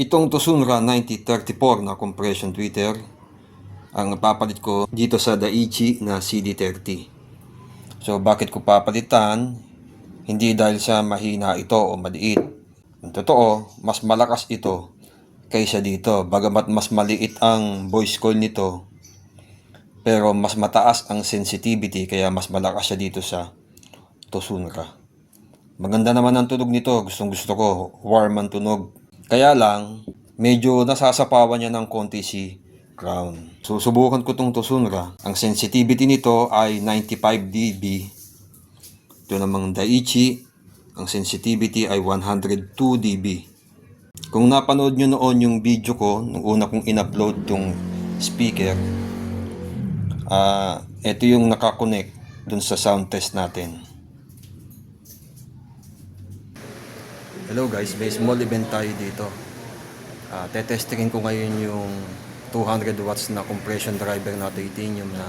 Itong Tucson-Ra 9034 na compression tweeter ang papalit ko dito sa Daichi na CD30. So bakit ko papalitan? Hindi dahil sa mahina ito o maliit. Ang totoo, mas malakas ito kaysa dito. Bagamat mas maliit ang voice coil nito, pero mas mataas ang sensitivity kaya mas malakas siya dito sa Tucson-Ra. Maganda naman ang tunog nito, gustong gusto ko, warm ang tunog. Kaya lang, medyo nasasapawan niya ng konti si Crown. Susubukan ko itong Tucson-Ra. Ang sensitivity nito ay 95 dB. Ito namang Daichi, ang sensitivity ay 102 dB. Kung napanood nyo noon yung video ko, nung una kong in-upload tong speaker, ito yung nakakonect dun sa sound test natin. Hello guys, may small event tayo dito. Tetestingin ko ngayon yung 200 watts na compression driver na titanium na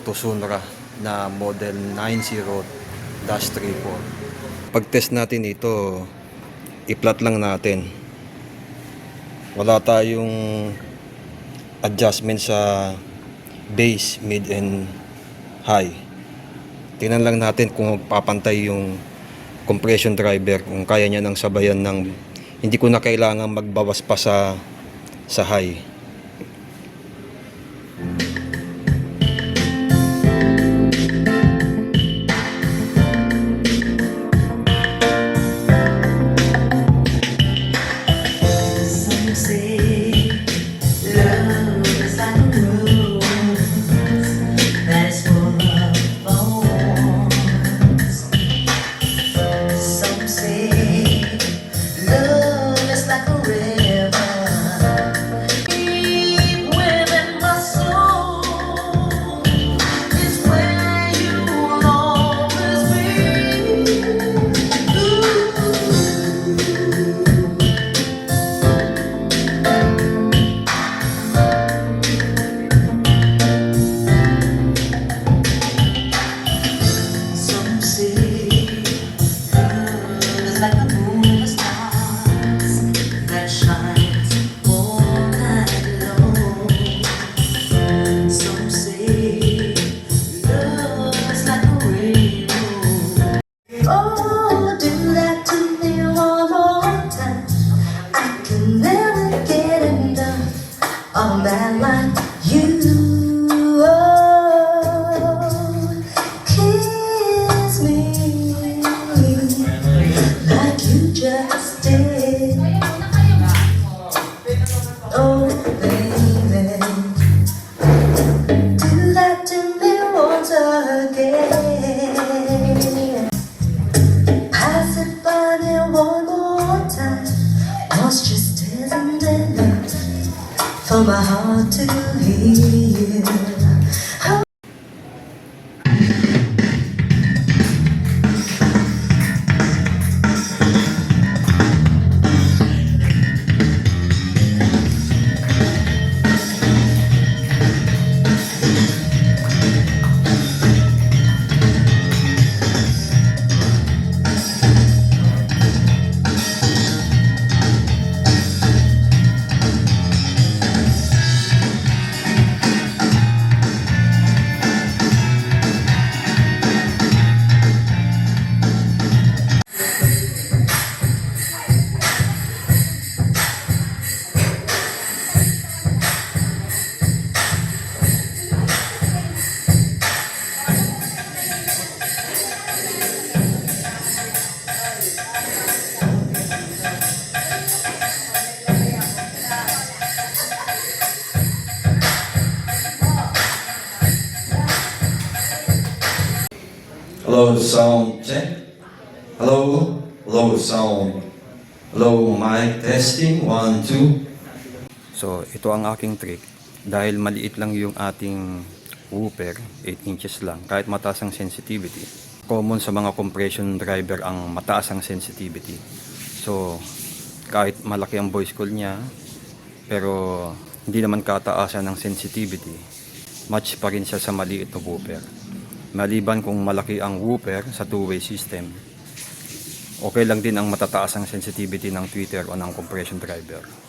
Tucson-Ra na model 90-34. Pag-test natin ito, i-flat lang natin. Wala tayong adjustment sa bass, mid and high. Tingnan lang natin kung papantay yung compression driver, kung kaya niya nang sabayan ng hindi ko na kailangan magbawas pa sa high. A man like you, oh, kiss me like you just did. Oh, baby, do that to me once again. Pass it by me one more time. Was just isn't enough for my heart to hear. Hello, sound check. Hello, hello, sound. Hello, mic testing, 1, 2. So, ito ang aking trick. Dahil maliit lang yung ating woofer, 8 inches lang, kahit mataas ang sensitivity. Common sa mga compression driver ang mataas ang sensitivity. So, kahit malaki ang voice coil niya, pero hindi naman kataasan ng sensitivity, match pa rin siya sa maliit na woofer. Maliban kung malaki ang woofer sa two-way system, Okay lang din ang matataas ang sensitivity ng tweeter o ng compression driver.